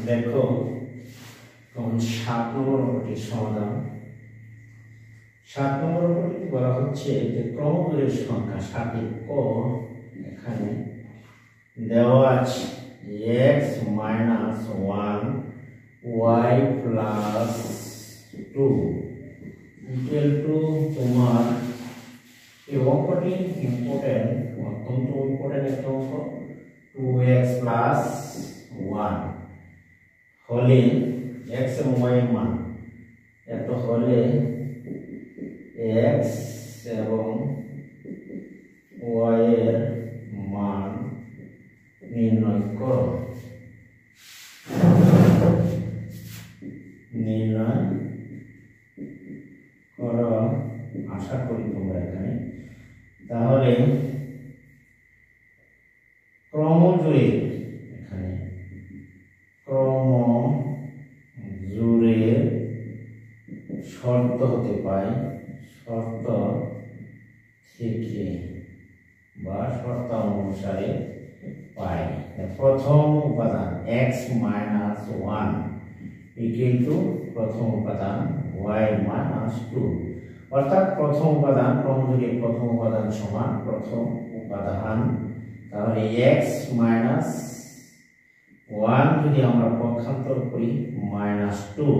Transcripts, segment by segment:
দেখো তখন 7 নম্বর অঙ্কটির সমাধান। 7 নম্বর অঙ্কটি বলা হচ্ছে যে ক্রমজোড়ের সংখ্যা 7 ক এখানে দেওয়া আছে x minus 1 y plus 2 equal to তোমার এই অঙ্কটি ইম্পর্টেন্ট, অত্যন্ত ইম্পর্টেন্ট একটা অঙ্ক। 2x plus 1 হলে x এবং y এর মান এত হলে x এবং y এর মান নির্ণয় করো। নির্ণয় করো আশা করি তোমরা এখানে। তাহলে ক্রমজোড়ের এখানে ক্রমজোড়ের শর্ত হতে পারে, শর্ত থেকে বা শর্ত অনুসারে পাই। প্রথম উপাদান x minus 1 equal to প্রথম উপাদান y minus 2, অর্থাৎ প্রথম উপাদান ক্রমজোড়ের প্রথম উপাদান সমান প্রথম উপাদান। তাহলে x minus 1 যদি আমরা পক্ষান্তর করি -2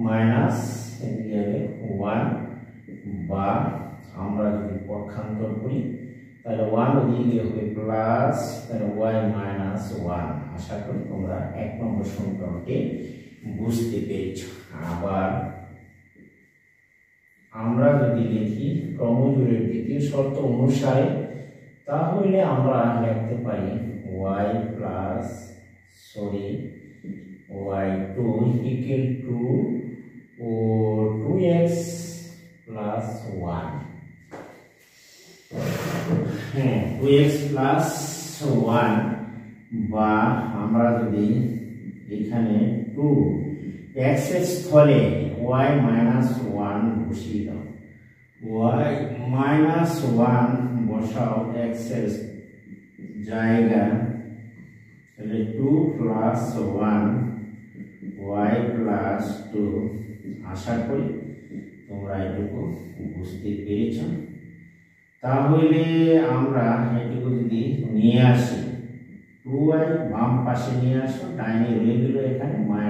মাইনাস 1, বা আমরা যদি পক্ষান্তর করি তাহলে 1 ওদিকে হবে প্লাস, তাহলে y minus 1। আশা করি তোমরা 1 নম্বর সমীকরণটি বুঝতে পেরেছ। আবার আমরা যদি লিখি ক্রমজোড়ের দ্বিতীয় শর্ত অনুসারে, তাহলে আমরা লিখতে পারি y2 equal to 2x plus 1, 2x plus 1, বা আমরা যদি এখানে 2x এর স্থলে y minus 1 বসিয়ে দাও, y minus 1 বসাও x এর জায়গা, তাহলে 2 plus 1 y plus 2। আশা করি তোমরা এটুকু বুঝতে পেরেছ। তাহলে আমরা এটুকু যদি নিয়ে আসি, 2y বাম পাশে নিয়ে আসো, ডাইনে রয়ে গেল এখানে -1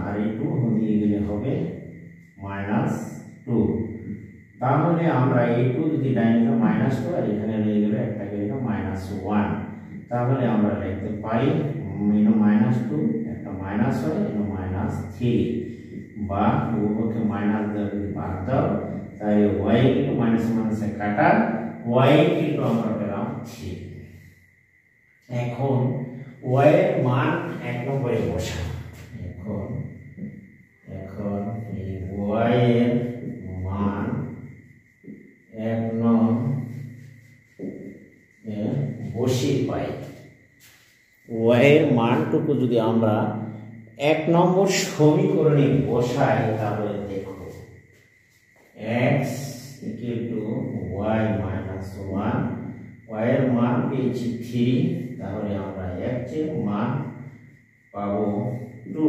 আর এই 2 দিয়ে গেলে হবে -2। তাহলে আমরা এই 2 যদি ডাইনে -2 আর এখানে রয়ে গেল একটা গেলে -1, তাহলে আমরা লিখতে পারি -2 একটা মাইনাস হয় -3, বা উভয়কে মাইনাস দিয়ে ভাগ দাও, তাই y কিন্তু মাইনাস মাইনাসে কাটা, y কিন্তু আমরা পেলাম 3। এখন y এর মান 1 নম্বরে বসাও। এখন এই y এর মান 1 নম্বরে বসিয়ে পাই। y এর মানটুকু যদি আমরা 1 নম্বর সমীকরণে বসাই, তাহলে দেখো x equal to y minus 1, y এর মান পেয়েছি 3, তাহলে আমরা x এর মান পাবো 2।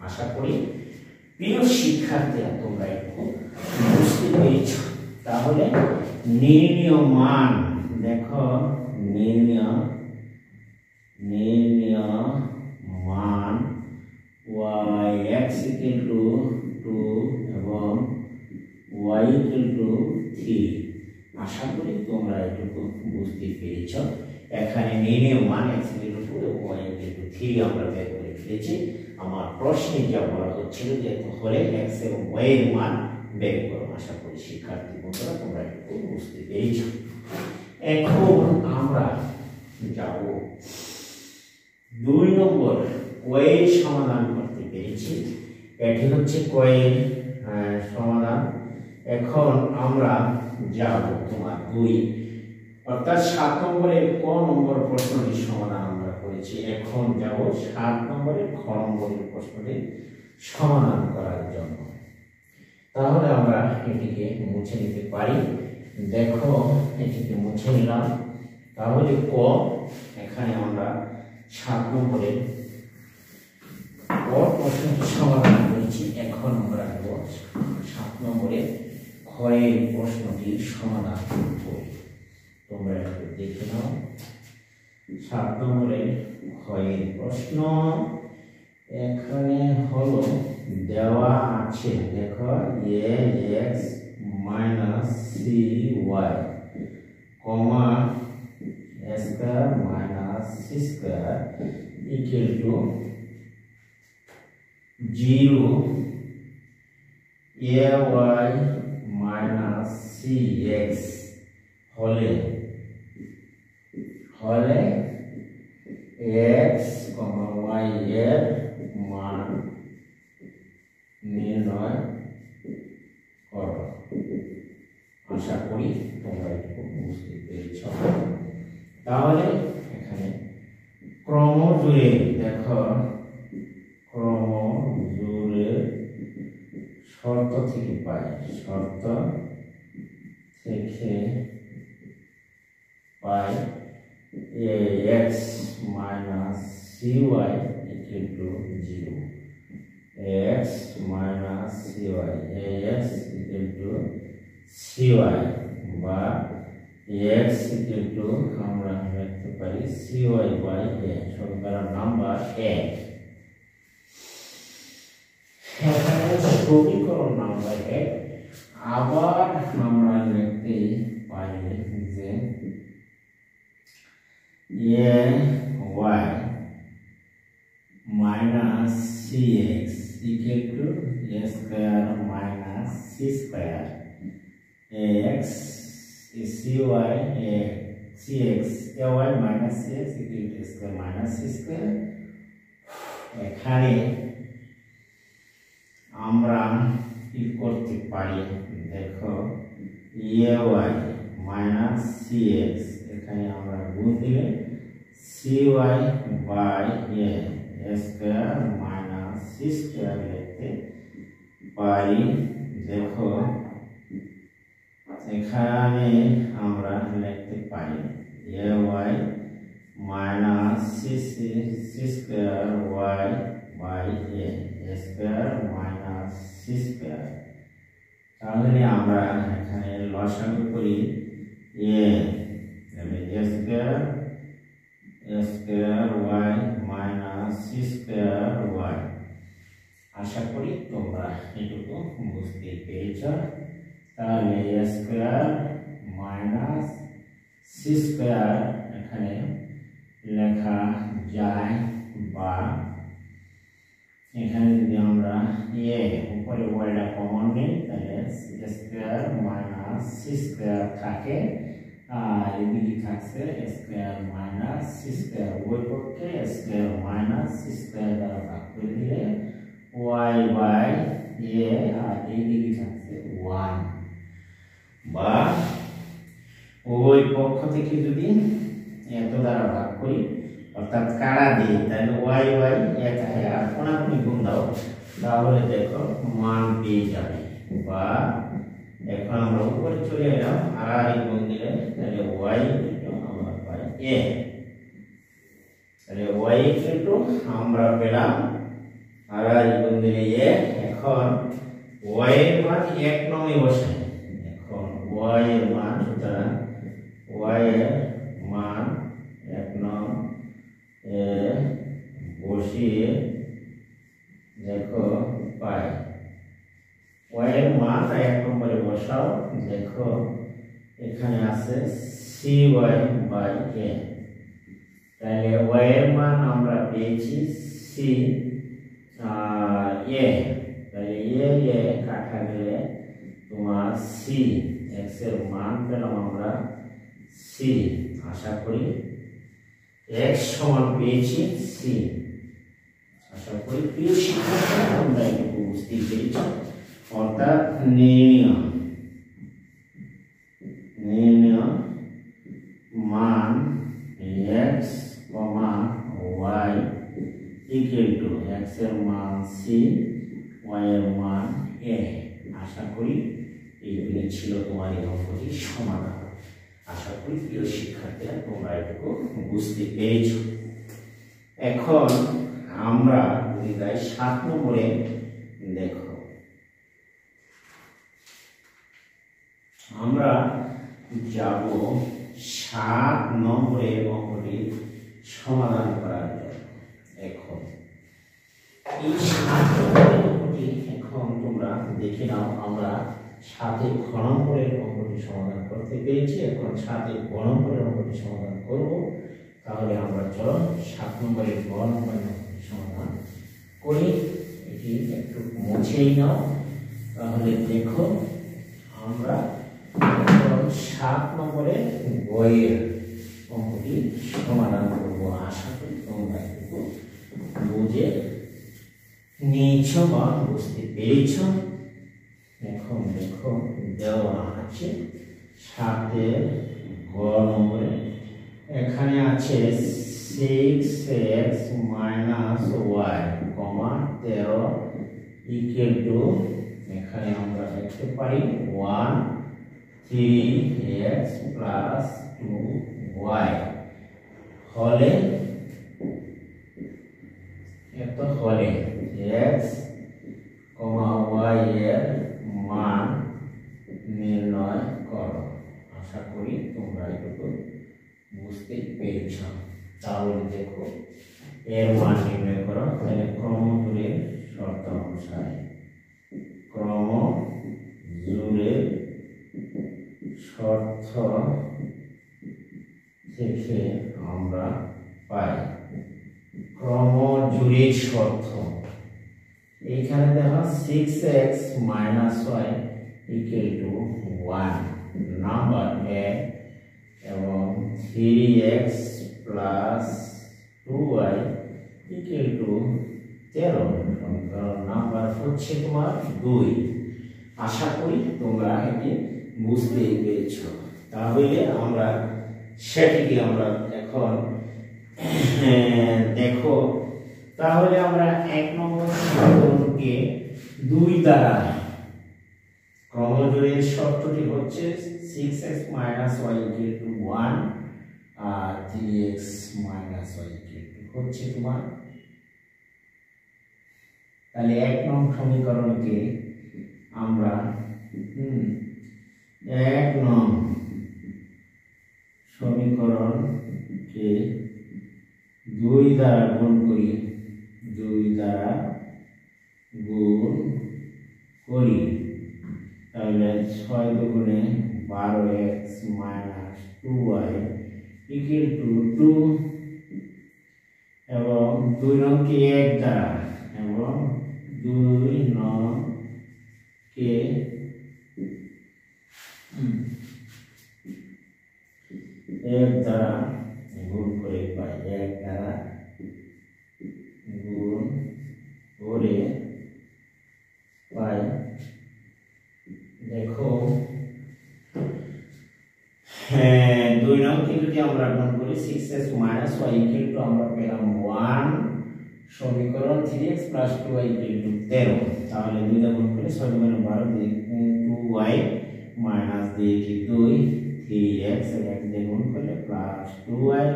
আশা করি প্রিয় শিক্ষার্থীরা তোমরা একটু বুঝতে পেরেছ। তাহলে নির্ণীয় মান দেখো, নির্ণীয় মান x equal to 2 এবং y equal to 3। আশা করি তোমরা এটুকু বুঝতে পেরেছ। এখানে নির্ণীয় মান x equal to 2 এবং y equal to 3 আমরা বের করে ফেলেছি। আমার প্রশ্নে যা বলা হচ্ছিল যে হলে x এবং y এর মান বের করো। আশা করি শিক্ষার্থী বন্ধুরা তোমরা এটুকু বুঝতে পেরেছ। এখন আমরা যাব 2 নম্বর কয়ের সমাধান করতে পেরেছি। এটি হচ্ছে কয়ের সমাধান। এখন আমরা যাব তোমার 2, অর্থাৎ 7 নম্বরের ক নম্বর প্রশ্নটির সমাধান আমরা করেছি। এখন যাব 7 নম্বরের খ নম্বরের প্রশ্নটির সমাধান করার জন্য। তাহলে আমরা এটিকে মুছে নিতে পারি। দেখো এটিকে মুছে নিলাম। তাহলে ক এখানে আমরা 7 নম্বরের ক প্রশ্নটি সমাধান করেছি। এখন আমরা 7 নম্বরের ক্ষয়ের প্রশ্নটির সমাধান করি। তোমরা একটু দেখে নাও। 7 নম্বরের ক্ষয়ের প্রশ্ন এখানে হলো দেওয়া আছে, দেখো ax minus cy comma a square minus c square equal to 0 ay minus cx হলে x, y এর মান নির্ণয় করো। আশা করি তোমরা একটু বুঝতে পেরেছ। তাহলে এখানে ক্রম জুড়ে দেখো, ক্রম জুড়ে শর্ত থেকে পাই, শর্ত থেকে পাই ax minus cy equal to 0, ax minus cy, ax equal to cy বা x equal to আমরা লিখতে পারি cy by a, সমীকরণ নাম্বার 1। এখানে সমীকরণ নাম্বার 1 আবার আমরা লিখতে পারি যে y minus cx equal to a square minus c square, ax is cy, cx, ay minus cx equal to a square minus c square। এখানে আমরা কি করতে পারি, দেখো ay minus cx এখানে আমরা গুণ দিলে cy by a square minus c square লিখতে পারি। দেখো এখানে আমরা লিখতে পারি ay minus c square y by a square minus c square। তাহলে আমরা এখানে লসাগু করি a square y minus c square y। আশা করি তোমরা এটুকু বুঝতে পেরেছ। তাহলে a square minus c square এখানে লেখা যায়, বা এখানে যদি আমরা a উপরে yটা কমন নিই তাহলে a square minus c square থাকে, আর এদিকে থাকছে a square minus c square, ওই পক্ষে a square minus c square দ্বারা ভাগ করে দিলে y by a, আর এইদিকে থাকছে 1, বা ওই পক্ষ থেকে যদি এত দ্বারা ভাগ করি অর্থাৎ কাড়া দিই তাহলে y by a থাকে, আর কোনাকুনি গুণ দাও তাহলে দেখো মান পেয়ে যাবে। বা এখন আমরা উপরে চলে এলাম, আর গুণ দিলে তাহলে y আমরা পাই a, তাহলে y আমরা পেলাম আর গুণ দিলে a। এখন y এর মান 1 নং বসাই, এখন y এর মান, সুতরাং y এর মান 1 নং বসিয়ে দেখো পাই y এর মান 1 নম্বরে বসাও। দেখো এখানে আছে cy by a, তাহলে y এর মান আমরা পেয়েছি c a, তাহলে a কাটা গেলে তোমার c, x এর মান পেলাম আমরা c। আশা করি x সমান পেয়েছি c। আশা করি প্রিয় শিক্ষার্থীরা তোমরা একটু বুঝতে পেরেছ। অর্থাৎ নির্ণয় মান x, y equal to x এর মান c, y এর মান a। আশা করি এইগুলি ছিল তোমার এই অঙ্কটির সমাধান। আশা করি প্রিয় শিক্ষার্থীরা তোমরা এটুকু বুঝতে পেরেছ। এখন আমরা যদি যাই 7 নম্বরে, দেখো আমরা যাব 7 নম্বরের অঙ্কটি সমাধান করার জন্য। এখন এই 7 নম্বরের অঙ্কটি এখন তোমরা দেখে নাও। আমরা 7 খ নম্বরের অঙ্কটি সমাধান করতে পেরেছি, এখন 7 গ নম্বরের অঙ্কটি সমাধান করব। তাহলে আমরা চলো 7 নম্বরের গ নম্বরের অঙ্কটি সমাধান করি। এটি একটু মুছেই নাও। তাহলে দেখো আমরা 7 নম্বরের বইয়ের অঙ্কটি সমাধান করব। আশা করি তোমরা একটু বুঝে নিয়েছ বা বুঝতে পেরেছ। এখন দেখো দেওয়া আছে 7 গ নম্বরে, এখানে আছে 6x minus y, 13 equal to, এখানে আমরা লিখতে পারি 1 3x plus 2y হলে এত হলে x, y এর মান নির্ণয় করো। আশা করি তোমরা এটুকু বুঝতে পেরেছ। তাহলে দেখো এর মান নির্ণয় করো। তাহলে ক্রমজোড়ের শর্ত অনুসারে, ক্রমজোড়ের শর্ত থেকে আমরা পাই ক্রমজোড়ের শর্ত। এখানে দেখো 6x minus y equal to 1 number এক, এবং 3x plus 2y equal to 13 সমীকরণ নাম্বার হচ্ছে তোমার 2। আশা করি তোমরা এটি বুঝতে পেরেছ। তাহলে আমরা সেটিকে আমরা এখন দেখো। তাহলে আমরা 1 নম্বর সমীকরণকে 2 দ্বারা, ক্রমজোড়ের শর্তটি হচ্ছে 6x minus y equal to 1 R 3x minus y equal to হচ্ছে তোমার, তাহলে 1 নং সমীকরণকে আমরা 1 নং সমীকরণকে 2 দ্বারা গুণ করি, 2 দ্বারা গুণ করি। তাহলে 6 দুগুণে 12x minus 2y equal to 2, এবং 2 নংকে 1 দ্বারা, এবং 2 নংকে 1 দ্বারা গুণ করে পাই, 1 দ্বারা গুণ করে পাই। দেখো 2 নংকে যদি আমরা গুণ করি 6x minus y equal to আমরা পেলাম 1 সমীকরণ 3x plus 2y equal to 13। তাহলে 2 দ্বারা গুণ করলে 6 গুণে 12 2y minus 2 3x, 1 দিয়ে গুণ করলে plus 2y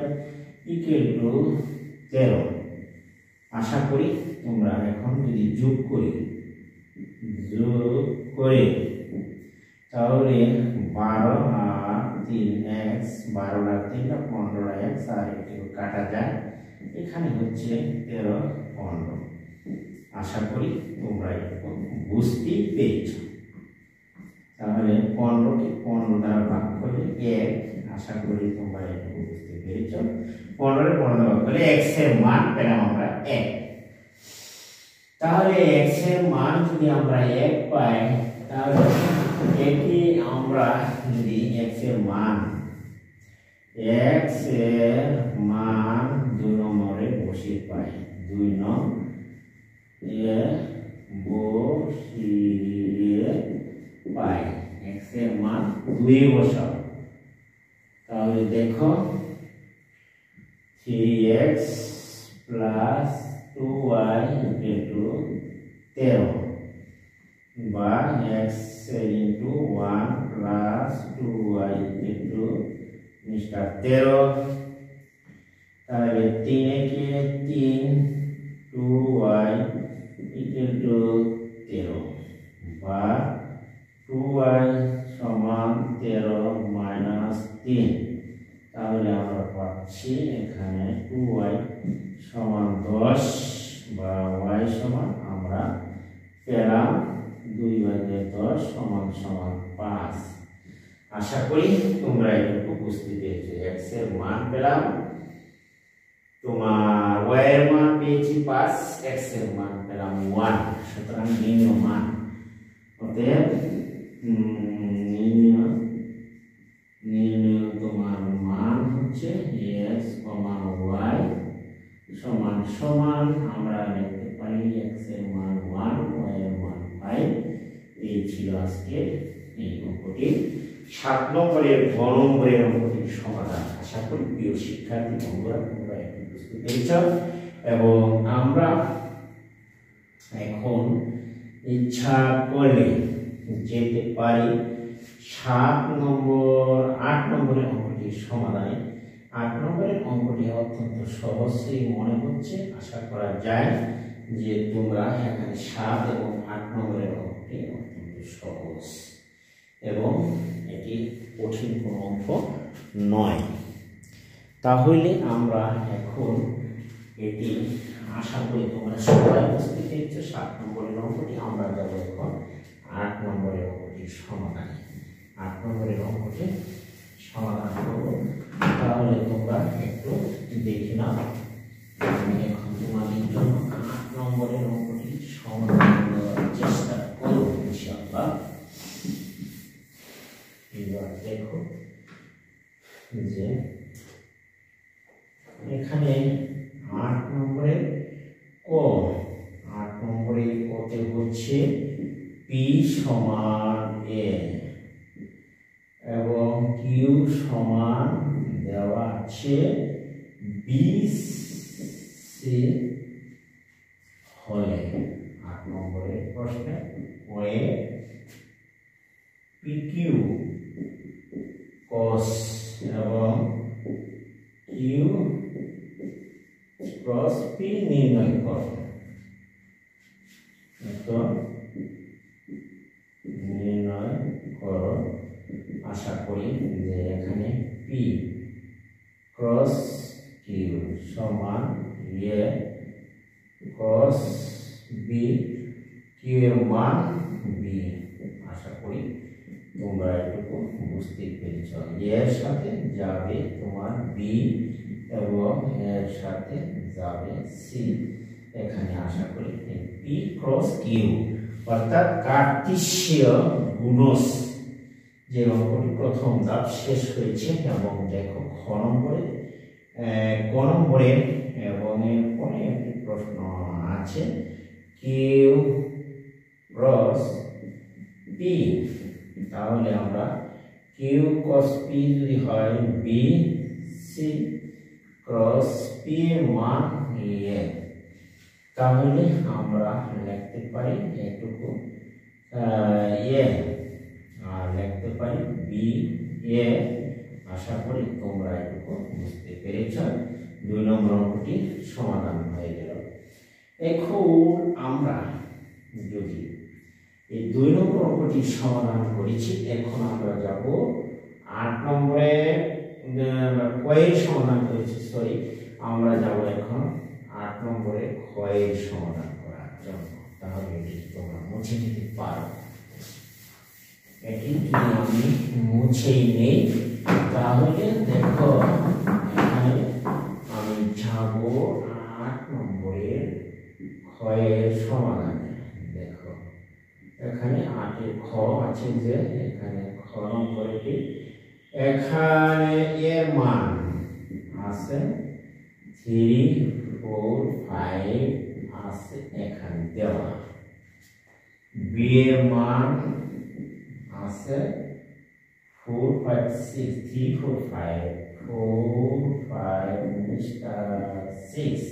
equal to 13। আশা করি তোমরা এখন যদি যোগ করে তাহলে 12 আর 3x, 12 আর 3 15x, আর একটু কাটা যায়, এখানে হচ্ছে 13 15। আশা করি তোমরা একটু বুঝতে পেরেছ। তাহলে 15কে 15 দ্বারা ভাগ করলে 1। আশা করি তোমরা একটু বুঝতে পেরেছ। 15 এর 15 ভাগ করলে x এর মান পেলাম আমরা 1। তাহলে x এর মান যদি আমরা 1 পাই, তাহলে এটি আমরা যদি x এর মান 2 নম্বরে বসিয়ে পাই, 2 নং বসিয়ে পাই, x এর মান 2 বসাও। তাহলে দেখো 3x plus 2y equal to 13, বা x into 1 plus 2y into mister 13 তাহলে 3 একে 3 2y equal to 13 বা 2y সমান 13 minus 3 তাহলে আমরা পাচ্ছি এখানে 2y সমান 10 বা y সমান আমরা পেলাম 2/10 সমান সমান 5। আশা করি তোমরা একটু বুঝতে পেরেছো। x এর মান পেলাম, তোমার y এর মান পেয়েছি 5, x এর মান পেলাম 1। সুতরাং নির্ণয় মান অতএব নির্ণয় তোমার মান হচ্ছে x, y সমান সমান আমরা লিখতে পারি x এর মান 1, y এর মান 5। এই ছিল আজকে এই অঙ্কটি 7 নম্বরের ঘ নম্বরের অঙ্কটির সমাধান। আশা করি প্রিয় শিক্ষার্থী বন্ধুরা তোমরা একটু বুঝতে পেরেছ এবং আমরা এখন ইচ্ছা করলে যেতে পারি 8 নম্বরের অঙ্কটির সমাধানে। 8 নম্বরের অঙ্কটি অত্যন্ত সহজই মনে হচ্ছে, আশা করা যায় যে তোমরা এখানে 7 এবং 8 নম্বরের অঙ্কটি অত্যন্ত সহজ এবং এটি কঠিন কোনো অঙ্ক নয়। তাহলে আমরা এখন এটি আশা করি তোমরা সবাই বুঝতে পেরেছো 7 নম্বরের অঙ্কটি। আমরা যাব এখন 8 নম্বরের অঙ্কটির সমাধানে। 8 নম্বরের অঙ্কটি সমাধান করব, তাহলে তোমরা একটু দেখে নাও। আমি এখন তোমাদের জন্য 8 নম্বরের অঙ্কটি সমাধান করার চেষ্টা করব ইনশাআল্লাহ। এবার দেখো যে এখানে 8 নম্বরের ক, 8 নম্বরের কতে হচ্ছে p সমান a এবং q সমান দেওয়া আছে bc হলে 8 নম্বরের প্রশ্নে ওয়ে pq cos এবং q cos p নির্ণয় করো। তো নির্ণয় করো। আশা করি যে এখানে p cos q সমান a cos b, q এর মান b। আশা করি তোমরা এটুকু বুঝতে পেরেছ। এর সাথে যাবে তোমার b এবং এর সাথে যাবে c। এখানে আশা করি p ক্রস q অর্থাৎ কার্টেসীয় গুণজ যে অঙ্কটি প্রথম ধাপ শেষ হয়েছে এবং দেখো খ নম্বরে এবং এরপরে একটি প্রশ্ন আছে q ক্রস p। তাহলে আমরা q cos p যদি হয় b c ক্রস p এর মান a, তাহলে আমরা লিখতে পারি এটুকু a আর লিখতে পারি b a। আশা করি তোমরা এটুকু বুঝতে পেরেছ। 2 নম্বর অঙ্কটি সমাধান হয়ে গেল। এখন আমরা যদি এই 2 নম্বর অঙ্কটি সমাধান করেছি, এখন আমরা যাব 8 নম্বরে কয়ের সমাধান করেছি, আমরা যাব এখন 8 নম্বরে কয়ের সমাধান করার জন্য। তাহলে এটি তোমরা মুছে নিতে পারো। এটি যদি আমি মুছেই নেই তাহলে দেখো এখানে আমি যাব 8 নম্বরের ক্ষয়ের সমাধানে। দেখো এখানে 8 এর খ আছে, যে এখানে খ নম্বরটি এখানে এর মান আছে 3 4 5 আছে এখানে দেওয়া, বি এর মান আছে 4 5 6 3 4 5 4 5 6।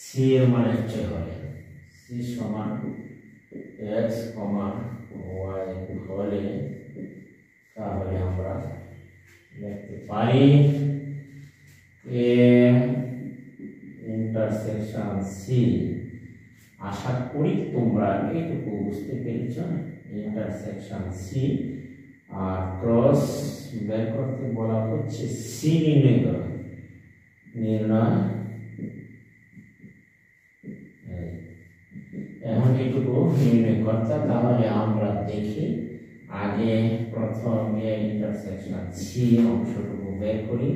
সি এর মান হচ্ছে হবে সি সমান x, y হলে তাহলে আমরা লিখতে পারি a ইন্টারসেকশন c। আশা করি তোমরা এইটুকু বুঝতে পেরেছ। ইন্টারসেকশন c আর ক্রস বের করতে বলা হচ্ছে c নির্ণয় করো। নির্ণয় এখন এইটুকু নির্ণয় করতে, তাহলে আমরা দেখি আগে প্রথম ইন্টারসেকশন c অংশটুকু বের করি।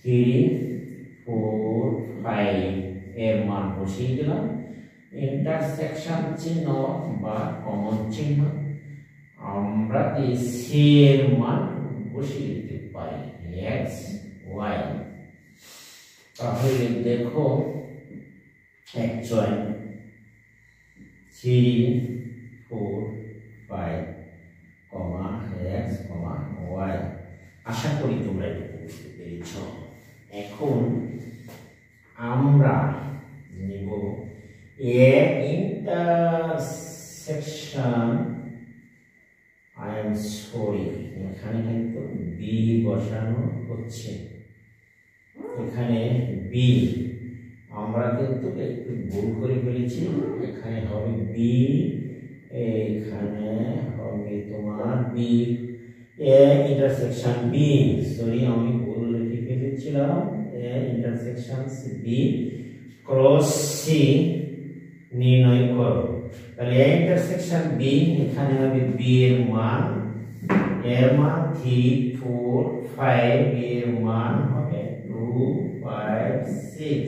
3, 4, 5 এর মান বসিয়ে দিলাম। ইন্টারসেকশন চিহ্ন বা কমন চিহ্ন আমরা এই c এর মান বসিয়ে দিতে পারি x, y। তাহলে দেখো অ্যাকচুয়ালি 3, 4, 5, x, y। আশা করি তোমরা এটা বুঝতে পেরেছ। এখন আমরা নিব a intersection, I am sorry এখানে কিন্তু b বসানো হচ্ছে। এখানে b আমরা কিন্তু একটু ভুল করে ফেলেছি। এখানে হবে b, এখানে হবে তোমার b a intersection b। Sorry আমি ভুল লিখে ফেলেছিলাম। a intersection b cross c নির্ণয় করো। তাহলে a ইন্টারসেকশন b এখানে হবে b এর মান 3, 4, 5 এর মান হবে 2, 5, 6।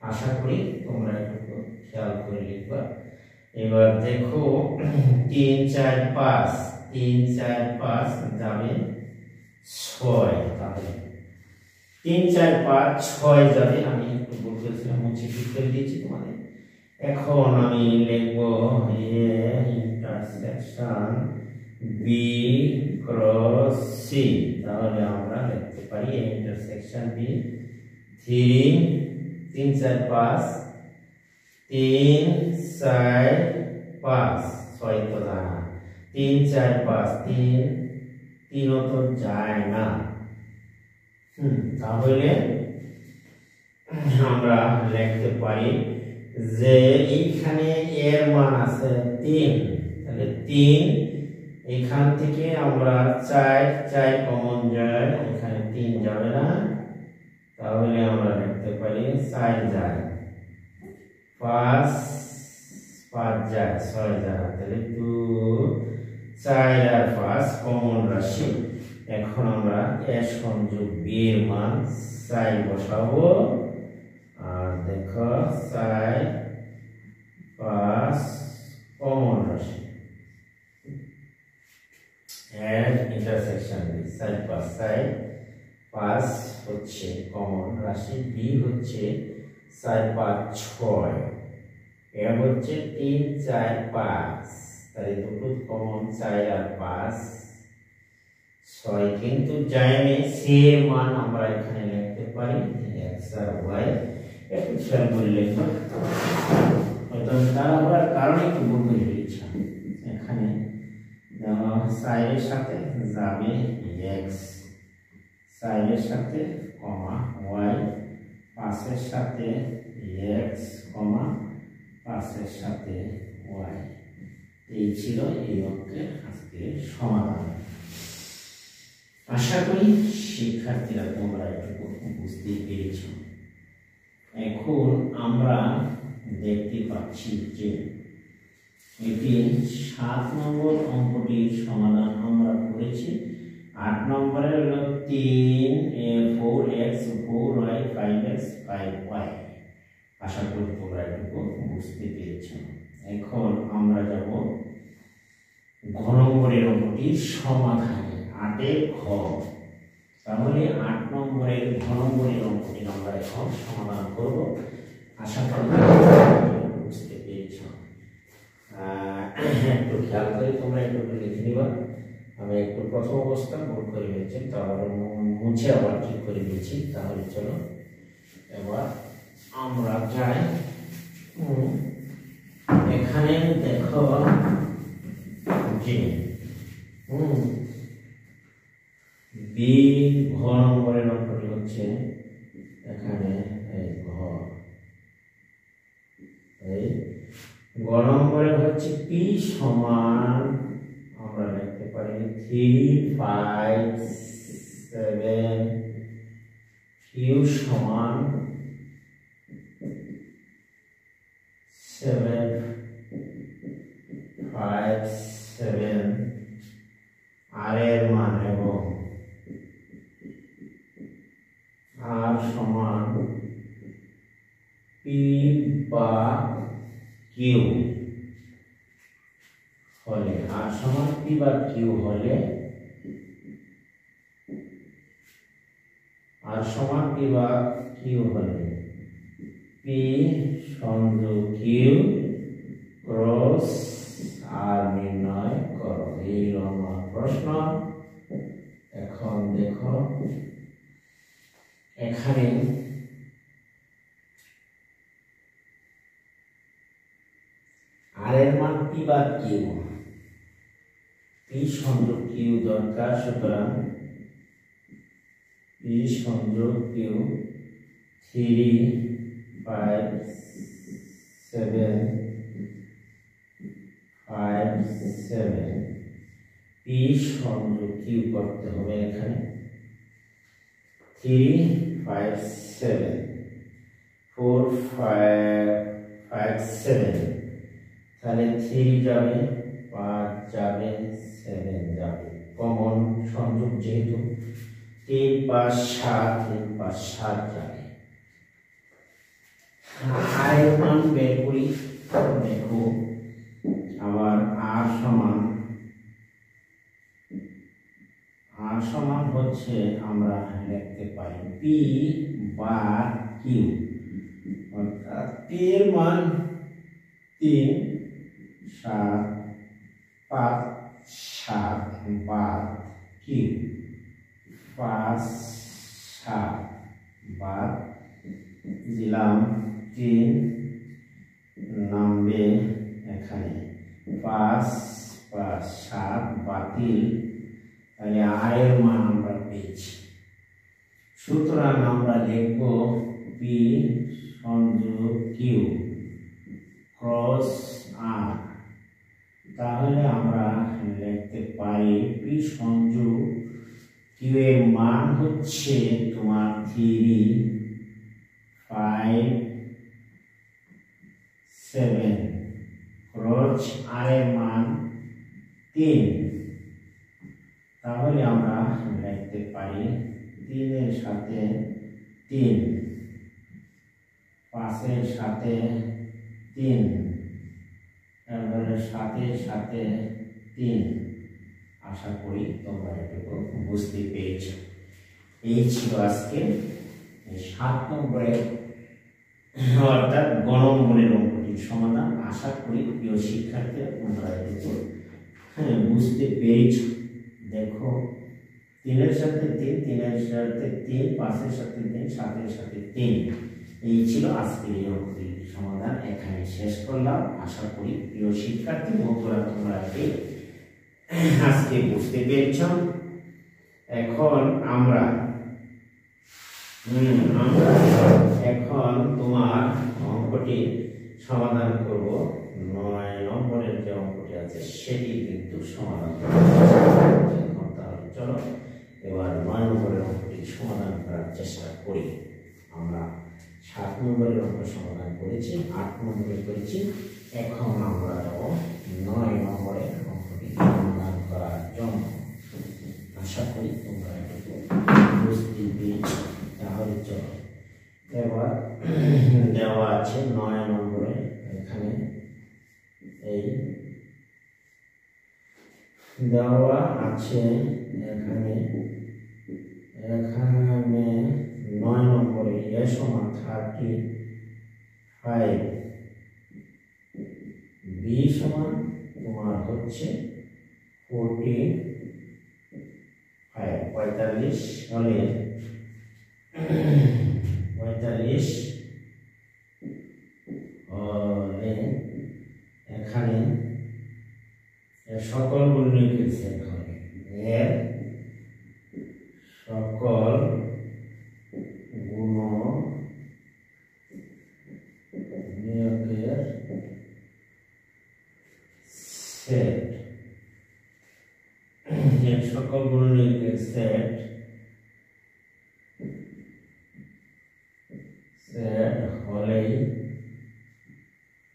আশা করি তোমরা একটু খেয়াল করে লিখবা। এবার দেখো 3, 4, 5 যাবে 6। তাহলে 3, 4, 5 6 যাবে। আমি একটু ভুল করেছিলাম, মুছে ঠিক করে দিয়েছি তোমাদের। এখন আমি লিখব ইন্টারসেকশন b ক্রস c। তাহলে আমরা লিখতে পারি ইন্টারসেকশন b 3, 4, 5 3, 4, 5 6 তো জানা। 3, 4, 5 3 তো যায় না। তাহলে আমরা লিখতে পারি যে এইখানে এর মান আছে 3। তাহলে 3 এখান থেকে আমরা 4 কমন যায়, এখানে 3 যাবে না। তাহলে আমরা লিখতে পারি 4 যায়, 5 যায়, 6 যায়। তাহলে 2, 4 আর 5 কমন রাশি। এখন আমরা a সংযোগ b এর মান 4 বসাবো। আর দেখো 4, 5 কমন রাশি। এর ইন্টারসেকশন b 4, 5 হচ্ছে কমন রাশি, b হচ্ছে 4, 5, 6, এ হচ্ছে 3, 4, 5। তাহলে দুটো কমন 4 আর 5 6 কিন্তু যায়নি। c এর মান আমরা এখানে লিখতে পারি x আর y। একটু খেয়াল করে লিখবো, হয়তো তারা হওয়ার কারণে একটু ভুল করে ফেলেছিলাম। এখানে 4 এর সাথে যাবে x, 4 এর সাথে y, 5 এর সাথে x, 5 এর সাথে y। এই ছিল এই অঙ্কের আজকের সমাধান। আশা করি শিক্ষার্থীরা তোমরা একটু বুঝতে পেরেছ। এখন আমরা দেখতে পাচ্ছি যে এটি 7 নম্বর অঙ্কটির সমাধান আমরা করেছি। 8 নম্বরের হলো 3, 4x, 4y, 5x, 5y। আশা করি তোমরা একটু বুঝতে পেরেছ। এখন আমরা যাব ঘ নম্বরের অঙ্কটির সমাধানে, 8 এর ঘ। তাহলে 8 নম্বরের ঘ নম্বরের অঙ্কটি আমরা এখন সমাধান করব। আশা করি বুঝতে পেরেছ। একটু খেয়াল করে তোমরা একটু লিখে নিবা। আমি একটু প্রথম অবস্থা ভুল করে ফেলেছি, তারপরে মুছে আবার ঠিক করে দিয়েছি। তাহলে চলো এবার আমরা যাই এখানে দেখো যে বি ঘ নম্বরের অঙ্কটি হচ্ছে এখানে এই গ নম্বরে হচ্ছে পি সমান আমরা লিখতে পারি 3 5 7 কিউ সমান 7 5 7 আর এর মান এবং আর সমান পি বা কিউ হলে আর সমান পি বা কিউ হলে আর সমান পি বা কিউ হলে পি সংযোগ কিউ ক্রস আর নির্ণয় করো। এই আমার প্রশ্ন। এখন দেখো এখানে আর এর মান পি বা কিউ, পি সংযোগ কিউ দরকার, সুতরাং পি সংযোগ কিউ 3 5 7 5 7 পি সংযোগ কিউ করতে হবে এখানে 3 5 7 4 5 7 তাহলে 3 যাবে 5 যাবে 7 যাবে, কমন সংযোগ যেহেতু 3 5 7 3 5 7 যাবে। আর এর মান বের করি। দেখো আবার আর সমান হচ্ছে আমরা লিখতে পারি পি বা কিউ, অর্থাৎ পি এর মান 3 7 5 7 বা কিউ 5 7 বা দিলাম 3 নামবে এখানে 5 5 7 বাতিল, তাহলে আর এর মান আমরা পেয়েছি। সুতরাং আমরা লিখব পি সংযোগ কিউ ক্রস আর, তাহলে আমরা লিখতে পারি পি সংযোগ কিউ এর মান হচ্ছে তোমার 3 5 7 ক্রস আর এর মান 3, তাহলে আমরা লিখতে পারি 3 এর সাথে 3 5 এর সাথে 3 এর সাথে 3। আশা করি তোমরা এটুকু বুঝতে পেরেছো। এই ছিল আজকে 7 নম্বরের অর্থাৎ গ নম্বরের অঙ্কটির সমাধান। আশা করি প্রিয় শিক্ষার্থীরা তোমরা এটুকু বুঝতে পেরেছো। দেখো 3 এর সাথে 3 3 এর সাথে 3 5 এর সাথে 3 7 এর সাথে 3, এই ছিল আজকের এই অঙ্কটির সমাধান। এখানে শেষ করলাম। আশা করি প্রিয় শিক্ষার্থী বন্ধুরা তোমরা আজকে বুঝতে পেরেছ। এখন আমরা এখন তোমার অঙ্কটি সমাধান করব। 9 নম্বরের যে অঙ্কটি আছে সেটি কিন্তু সমাধান করব। এখন তাহলে চলো এবার 9 নম্বরের অঙ্কটি সমাধান করার চেষ্টা করি। আমরা 7 নম্বরের অঙ্ক সমাধান করেছি, 8 নম্বরে করেছি, এখন আমরা যাব 9 নম্বরের অঙ্কটি সমাধান করার জন্য। আশা করি তোমরা এটুকু বুঝতে পেরেছো। তাহলে চলো এবার দেওয়া আছে 9 নম্বরে, এখানে এই দেওয়া আছে এখানে 9 নম্বরে এ সমান 35, বি সমান তোমার হচ্ছে 45 45 হলে 45 হলে এখানে এর সকল গুণনীয়কের সেট হবে, এর সকল গুণনীয়কের সেট, এর সকল গুণনীয়কের সেট হলেই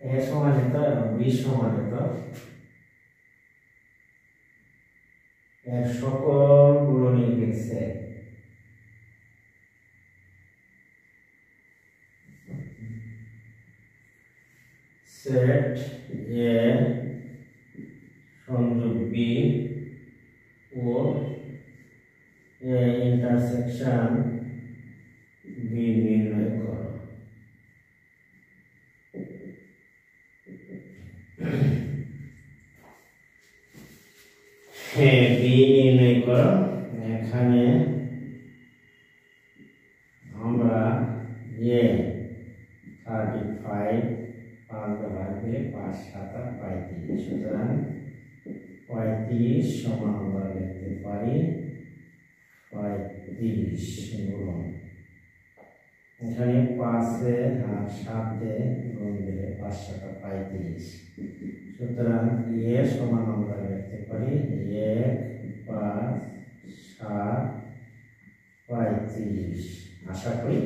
এ সমানিত এবং বি সমানিত এর সকল গুণনীয়কের সেট এ সংযোগ বি ও এ ইন্টারসেকশন বি নির্ণয় করো। বি নির্ণয় করো। এখানে আমরা এ 35 5 ব্যবহার করে 5 7 35, সুতরাং 35 সমান আমরা লিখতে পারি 35 গুণ এখানে 5 এ আর 7 এ গুণ দিলে 5 7 35, সুতরাং এ সমান আমরা লিখতে পারি 1 5 7 35। আশা করি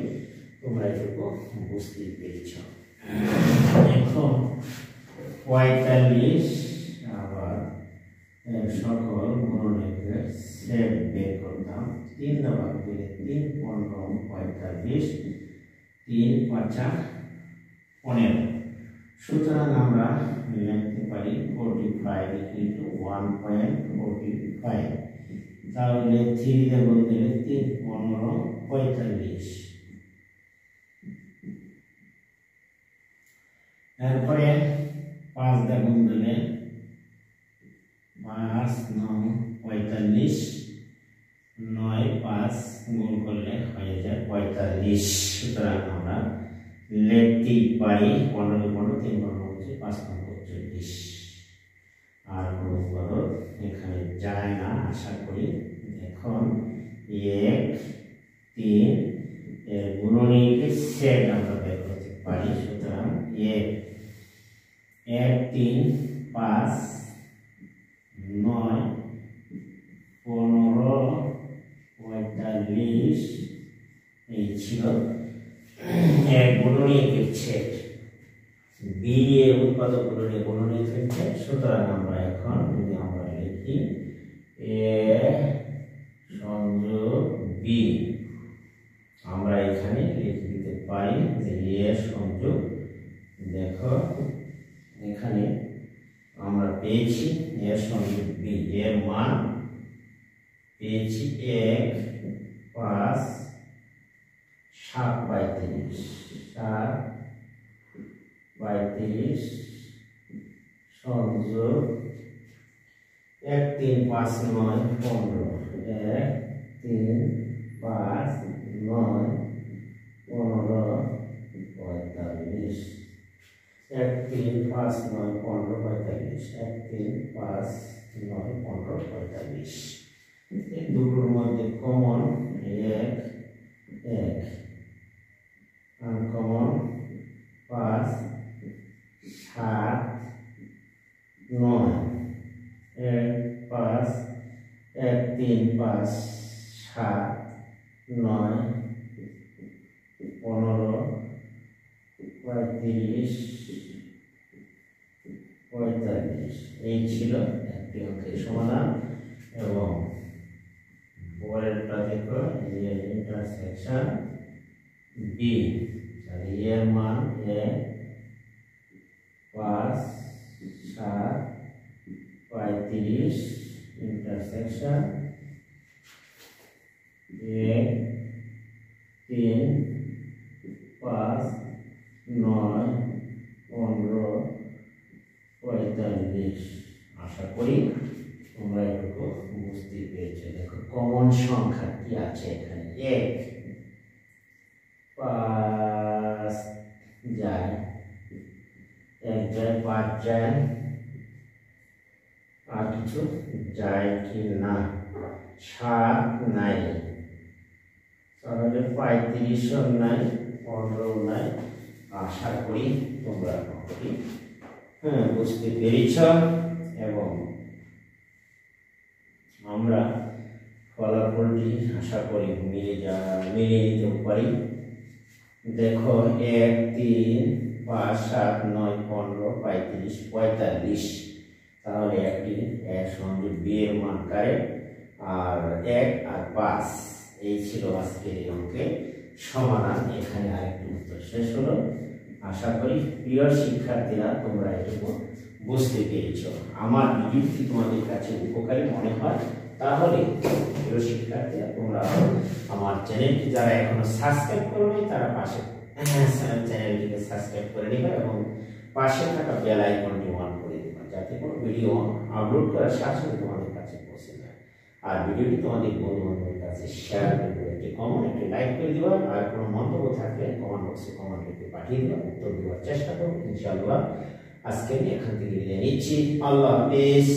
তোমরা এটুকু বুঝতে পেরেছ। এখন 45 আবার এর সকল গুণনীয়কের সেট বের করতাম। 3 ভাগ করে 3 15 45, 3 5 15, সুতরাং আমরা লিখতে পারি 45 1.45, তাহলে 3 দিয়ে গুণ দিলে 3 15 45। এরপরে 5 দিয়ে গুণ দিলে 5 9 45, 9 5 গুণ করলে হয়ে যায় 45, সুতরাং আমরা লিখতেই পারি 15 15 3 15 5 45। আর কোনো খরচ এখানে যায় না আশা করি। এখন 1 3 এর গুণনীয়কের সেট আমরা বের করতে পারি, সুতরাং 1 3 5 9 15 45 এই ছিল এর গুণনীয়কের সেট। বি এর উৎপাদক গুণনীয়কের সেট, সুতরাং আমরা এখন যদি আমরা লিখি এ সংযোগ বি, আমরা এখানে লিখে দিতে পারি যে এ সংযোগ, দেখো এখানে আমরা পেয়েছি এ সংযোগ বি, এর মান পেয়েছি 1 5 7 35, 7 35 সংযোগ 1 3 5 9 15, 1 3 5 9 15 45, 1 3 5 9 15 45, 1 3 5 9 15 45। এই দুটোর মধ্যে কমন 1 1, আনকমন 5 7 9, 1 5 1 3 5 7 9 15 35 45। এই ছিল একটি অঙ্কের সমাধান। এবং পরেরটা দেখো যে ইন্টারসেকশন বি, তাহলে এর মান 1 5 7 35 ইন্টারসেকশন 1 3 5 9 15 45। আশা করি তোমরা এটুকু বুঝতে পেরেছো। দেখো কমন সংখ্যা কি আছে এখানে, 1 5 যায়, 1 যায় 5 যায় আর কিছু যায় কি না, 7 নাই, তাহলে 35 নাই, 15 নাই। আশা করি তোমরা বুঝতে পেরেছ এবং আমরা ফলাফলটি আশা করি মিলিয়ে নিতে পারি। দেখো 1 3 5 7 9 15 35 45, তাহলে একটি এর সঙ্গে বি এর মান কারেক্ট, আর 1 আর 5 এই ছিল আজকের এই অঙ্কের সমাধান। এখানে আরেকটি উত্তর শেষ হলো। আশা করি প্রিয় শিক্ষার্থীরা তোমরা এটুকু বুঝতে পেরেছ। আমার ভিডিওটি তোমাদের কাছে উপকারী মনে হয় তাহলে প্রিয় শিক্ষার্থীরা তোমরা আমার চ্যানেলটি যারা এখনো সাবস্ক্রাইব করবে তারা পাশে চ্যানেলটিকে সাবস্ক্রাইব করে নেবে এবং পাশে থাকা বেল আইকনটি অন করে দেবে, যাতে কোনো ভিডিও আপলোড করার সাথে সাথে তোমাদের কাছে পৌঁছে যায়। আর ভিডিওটি তোমাদের বন্ধু বান্ধবের কাছে শেয়ার করে একটি কমেন্ট, একটি লাইক করে দিবা। আর কোনো মন্তব্য থাকলে কমেন্ট বক্সে কমেন্ট লিখে পাঠিয়ে দিবা, উত্তর দেওয়ার চেষ্টা করবো ইনশাআল্লাহ। আজকে এখান থেকে বিদায় নিচ্ছি। আল্লাহ হাফেজ।